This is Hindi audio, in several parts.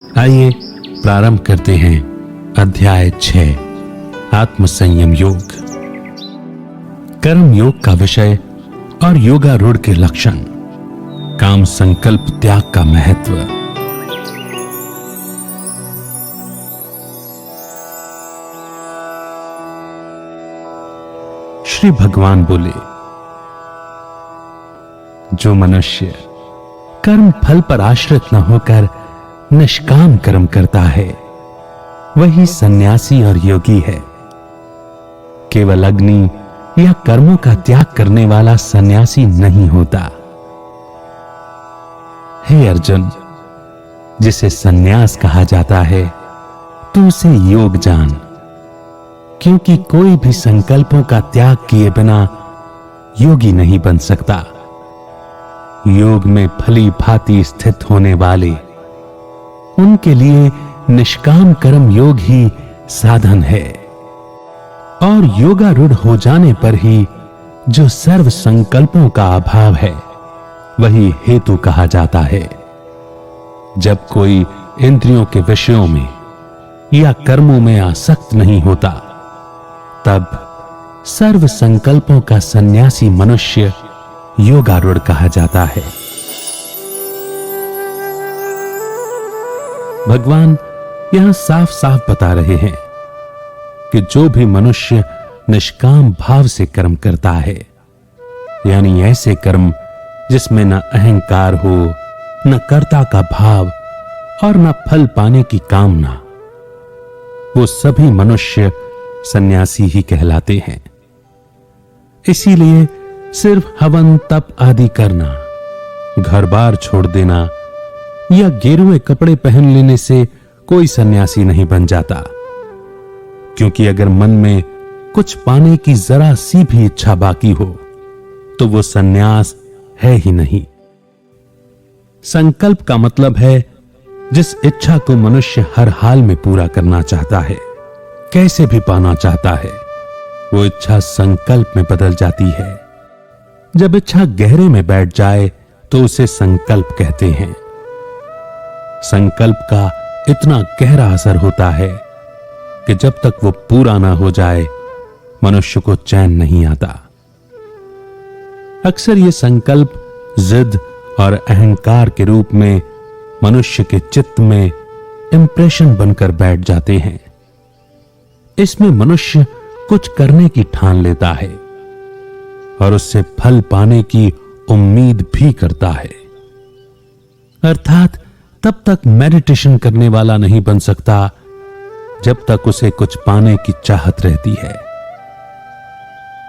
आइए प्रारंभ करते हैं अध्याय 6 आत्मसंयम योग। कर्म योग का विषय और योगारूढ़ के लक्षण, काम संकल्प त्याग का महत्व। श्री भगवान बोले, जो मनुष्य कर्म फल पर आश्रित न होकर निष्काम कर्म करता है वही सन्यासी और योगी है। केवल अग्नि या कर्मों का त्याग करने वाला सन्यासी नहीं होता। हे अर्जुन, जिसे सन्यास कहा जाता है तू उसे योग जान, क्योंकि कोई भी संकल्पों का त्याग किए बिना योगी नहीं बन सकता। योग में भली भांति स्थित होने वाले, उनके लिए निष्काम कर्म योग ही साधन है, और योगारूढ़ हो जाने पर ही जो सर्व संकल्पों का अभाव है वही हेतु कहा जाता है। जब कोई इंद्रियों के विषयों में या कर्मों में आसक्त नहीं होता, तब सर्व संकल्पों का सन्यासी मनुष्य योगारूढ़ कहा जाता है। भगवान यहां साफ साफ बता रहे हैं कि जो भी मनुष्य निष्काम भाव से कर्म करता है, यानी ऐसे कर्म जिसमें न अहंकार हो, न कर्ता का भाव और न फल पाने की कामना, वो सभी मनुष्य सन्यासी ही कहलाते हैं। इसीलिए सिर्फ हवन तप आदि करना, घर बार छोड़ देना या गेरुए कपड़े पहन लेने से कोई सन्यासी नहीं बन जाता, क्योंकि अगर मन में कुछ पाने की जरा सी भी इच्छा बाकी हो तो वो सन्यास है ही नहीं। संकल्प का मतलब है जिस इच्छा को मनुष्य हर हाल में पूरा करना चाहता है, कैसे भी पाना चाहता है, वो इच्छा संकल्प में बदल जाती है। जब इच्छा गहरे में बैठ जाए तो उसे संकल्प कहते हैं। संकल्प का इतना गहरा असर होता है कि जब तक वो पूरा ना हो जाए मनुष्य को चैन नहीं आता। अक्सर ये संकल्प जिद और अहंकार के रूप में मनुष्य के चित्त में इंप्रेशन बनकर बैठ जाते हैं। इसमें मनुष्य कुछ करने की ठान लेता है और उससे फल पाने की उम्मीद भी करता है। अर्थात तब तक मेडिटेशन करने वाला नहीं बन सकता जब तक उसे कुछ पाने की चाहत रहती है।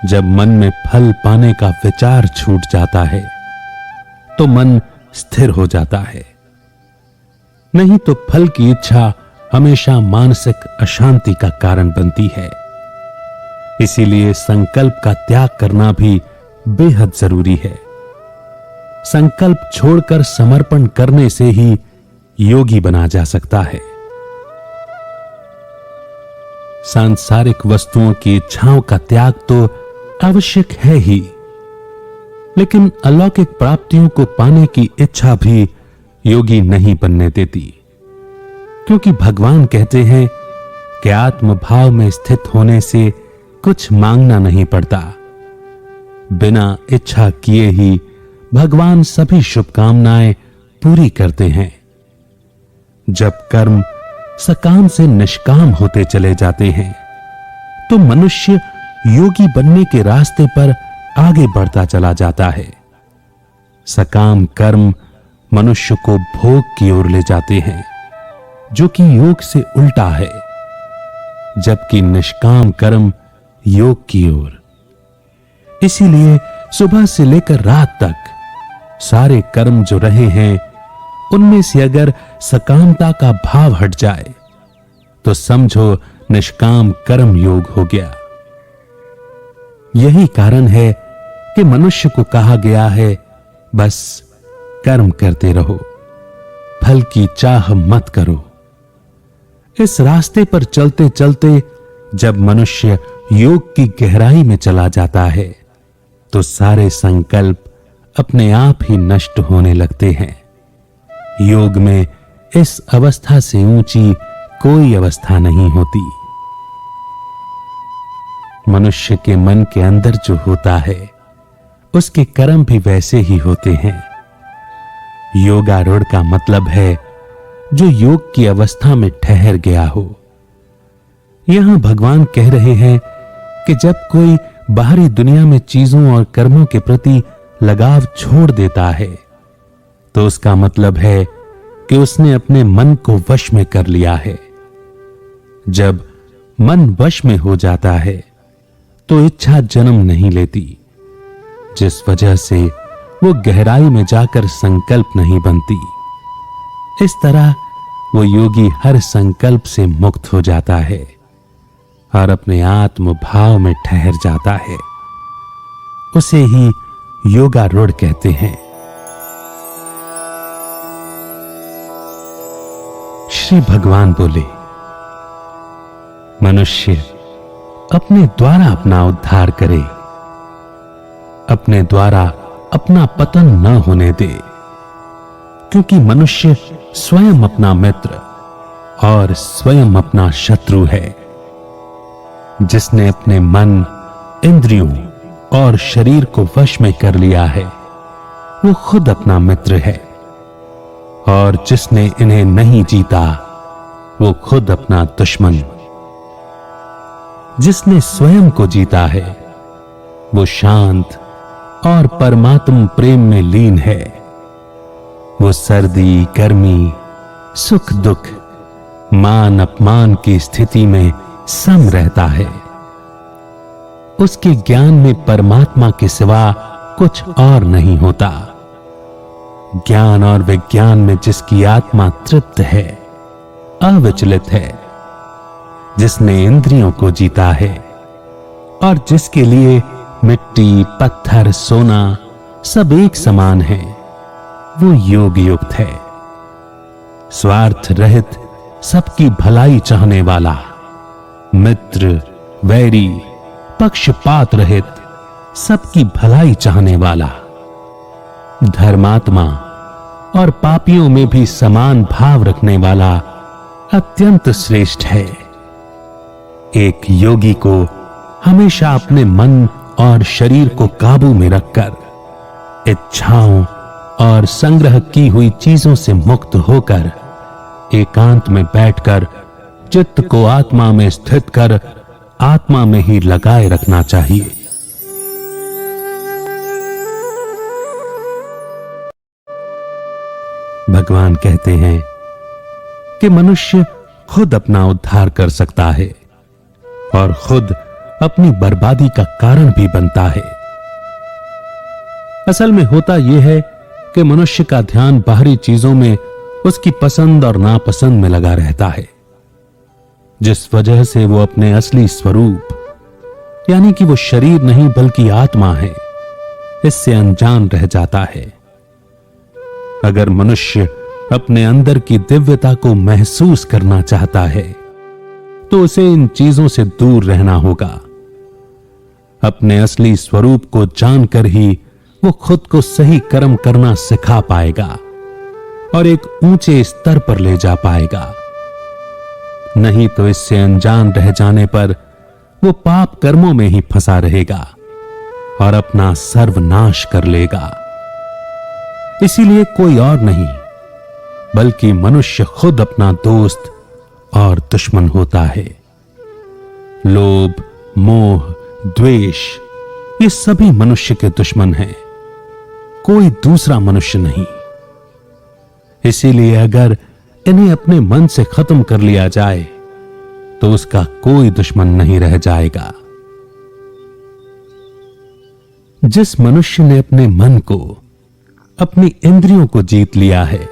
जब मन में फल पाने का विचार छूट जाता है तो मन स्थिर हो जाता है, नहीं तो फल की इच्छा हमेशा मानसिक अशांति का कारण बनती है। इसीलिए संकल्प का त्याग करना भी बेहद जरूरी है। संकल्प छोड़कर समर्पण करने से ही योगी बना जा सकता है। सांसारिक वस्तुओं की इच्छाओं का त्याग तो आवश्यक है ही, लेकिन अलौकिक प्राप्तियों को पाने की इच्छा भी योगी नहीं बनने देती, क्योंकि भगवान कहते हैं कि आत्मभाव में स्थित होने से कुछ मांगना नहीं पड़ता। बिना इच्छा किए ही भगवान सभी शुभकामनाएं पूरी करते हैं। जब कर्म सकाम से निष्काम होते चले जाते हैं तो मनुष्य योगी बनने के रास्ते पर आगे बढ़ता चला जाता है। सकाम कर्म मनुष्य को भोग की ओर ले जाते हैं, जो कि योग से उल्टा है, जबकि निष्काम कर्म योग की ओर। इसीलिए सुबह से लेकर रात तक सारे कर्म जो रहे हैं उनमें से अगर सकामता का भाव हट जाए तो समझो निष्काम कर्म योग हो गया। यही कारण है कि मनुष्य को कहा गया है बस कर्म करते रहो, फल की चाह मत करो। इस रास्ते पर चलते चलते जब मनुष्य योग की गहराई में चला जाता है तो सारे संकल्प अपने आप ही नष्ट होने लगते हैं। योग में इस अवस्था से ऊंची कोई अवस्था नहीं होती। मनुष्य के मन के अंदर जो होता है उसके कर्म भी वैसे ही होते हैं। योगारूढ़ का मतलब है जो योग की अवस्था में ठहर गया हो। यहां भगवान कह रहे हैं कि जब कोई बाहरी दुनिया में चीजों और कर्मों के प्रति लगाव छोड़ देता है तो उसका मतलब है कि उसने अपने मन को वश में कर लिया है। जब मन वश में हो जाता है तो इच्छा जन्म नहीं लेती, जिस वजह से वो गहराई में जाकर संकल्प नहीं बनती। इस तरह वो योगी हर संकल्प से मुक्त हो जाता है और अपने आत्म भाव में ठहर जाता है। उसे ही योगारूढ़ कहते हैं। श्री भगवान बोले, मनुष्य अपने द्वारा अपना उद्धार करे, अपने द्वारा अपना पतन न होने दे, क्योंकि मनुष्य स्वयं अपना मित्र और स्वयं अपना शत्रु है। जिसने अपने मन, इंद्रियों और शरीर को वश में कर लिया है वो खुद अपना मित्र है, और जिसने इन्हें नहीं जीता वो खुद अपना दुश्मन। जिसने स्वयं को जीता है वो शांत और परमात्म प्रेम में लीन है। वो सर्दी, गर्मी, सुख, दुख, मान, अपमान की स्थिति में सम रहता है। उसके ज्ञान में परमात्मा के सिवा कुछ और नहीं होता। ज्ञान और विज्ञान में जिसकी आत्मा तृप्त है, अविचलित है, जिसने इंद्रियों को जीता है और जिसके लिए मिट्टी, पत्थर, सोना सब एक समान है, वो योग युक्त है। स्वार्थ रहित सबकी भलाई चाहने वाला, मित्र, वैरी, पक्षपात रहित सबकी भलाई चाहने वाला, धर्मात्मा और पापियों में भी समान भाव रखने वाला अत्यंत श्रेष्ठ है। एक योगी को हमेशा अपने मन और शरीर को काबू में रखकर इच्छाओं और संग्रह की हुई चीजों से मुक्त होकर एकांत में बैठकर चित्त को आत्मा में स्थित कर आत्मा में ही लगाए रखना चाहिए। भगवान कहते हैं कि मनुष्य खुद अपना उद्धार कर सकता है और खुद अपनी बर्बादी का कारण भी बनता है। असल में होता यह है कि मनुष्य का ध्यान बाहरी चीजों में उसकी पसंद और नापसंद में लगा रहता है, जिस वजह से वो अपने असली स्वरूप यानी कि वो शरीर नहीं बल्कि आत्मा है, इससे अनजान रह जाता है। अगर मनुष्य अपने अंदर की दिव्यता को महसूस करना चाहता है तो उसे इन चीजों से दूर रहना होगा। अपने असली स्वरूप को जानकर ही वो खुद को सही कर्म करना सिखा पाएगा और एक ऊंचे स्तर पर ले जा पाएगा। नहीं तो इससे अनजान रह जाने पर वो पाप कर्मों में ही फंसा रहेगा और अपना सर्वनाश कर लेगा। इसीलिए कोई और नहीं बल्कि मनुष्य खुद अपना दोस्त और दुश्मन होता है। लोभ, मोह, द्वेष ये सभी मनुष्य के दुश्मन हैं, कोई दूसरा मनुष्य नहीं। इसीलिए अगर इन्हें अपने मन से खत्म कर लिया जाए तो उसका कोई दुश्मन नहीं रह जाएगा। जिस मनुष्य ने अपने मन को, अपनी इंद्रियों को जीत लिया है,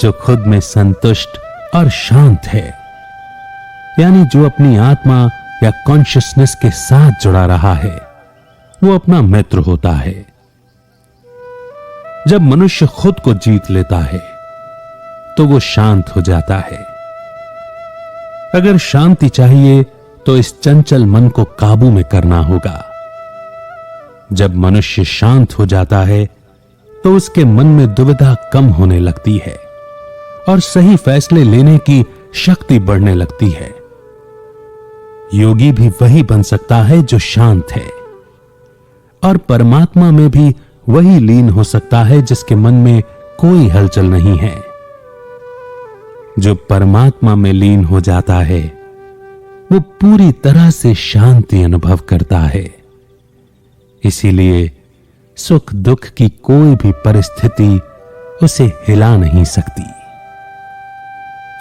जो खुद में संतुष्ट और शांत है, यानी जो अपनी आत्मा या कॉन्शियसनेस के साथ जुड़ा रहा है, वो अपना मित्र होता है। जब मनुष्य खुद को जीत लेता है तो वो शांत हो जाता है। अगर शांति चाहिए तो इस चंचल मन को काबू में करना होगा। जब मनुष्य शांत हो जाता है तो उसके मन में दुविधा कम होने लगती है और सही फैसले लेने की शक्ति बढ़ने लगती है। योगी भी वही बन सकता है जो शांत है, और परमात्मा में भी वही लीन हो सकता है जिसके मन में कोई हलचल नहीं है। जो परमात्मा में लीन हो जाता है वो पूरी तरह से शांति अनुभव करता है। इसीलिए सुख दुख की कोई भी परिस्थिति उसे हिला नहीं सकती,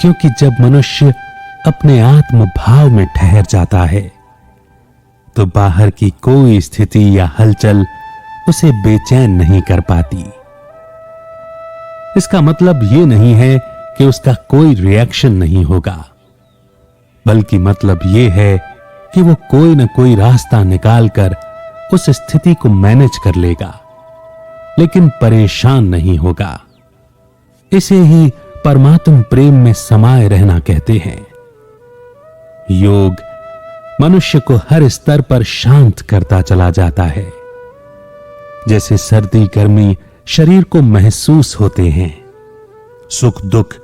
क्योंकि जब मनुष्य अपने आत्म भाव में ठहर जाता है तो बाहर की कोई स्थिति या हलचल उसे बेचैन नहीं कर पाती। इसका मतलब यह नहीं है कि उसका कोई रिएक्शन नहीं होगा, बल्कि मतलब यह है कि वो कोई ना कोई रास्ता निकालकर उस स्थिति को मैनेज कर लेगा, लेकिन परेशान नहीं होगा। इसे ही परमात्म प्रेम में समाये रहना कहते हैं। योग मनुष्य को हर स्तर पर शांत करता चला जाता है। जैसे सर्दी गर्मी शरीर को महसूस होते हैं, सुख दुख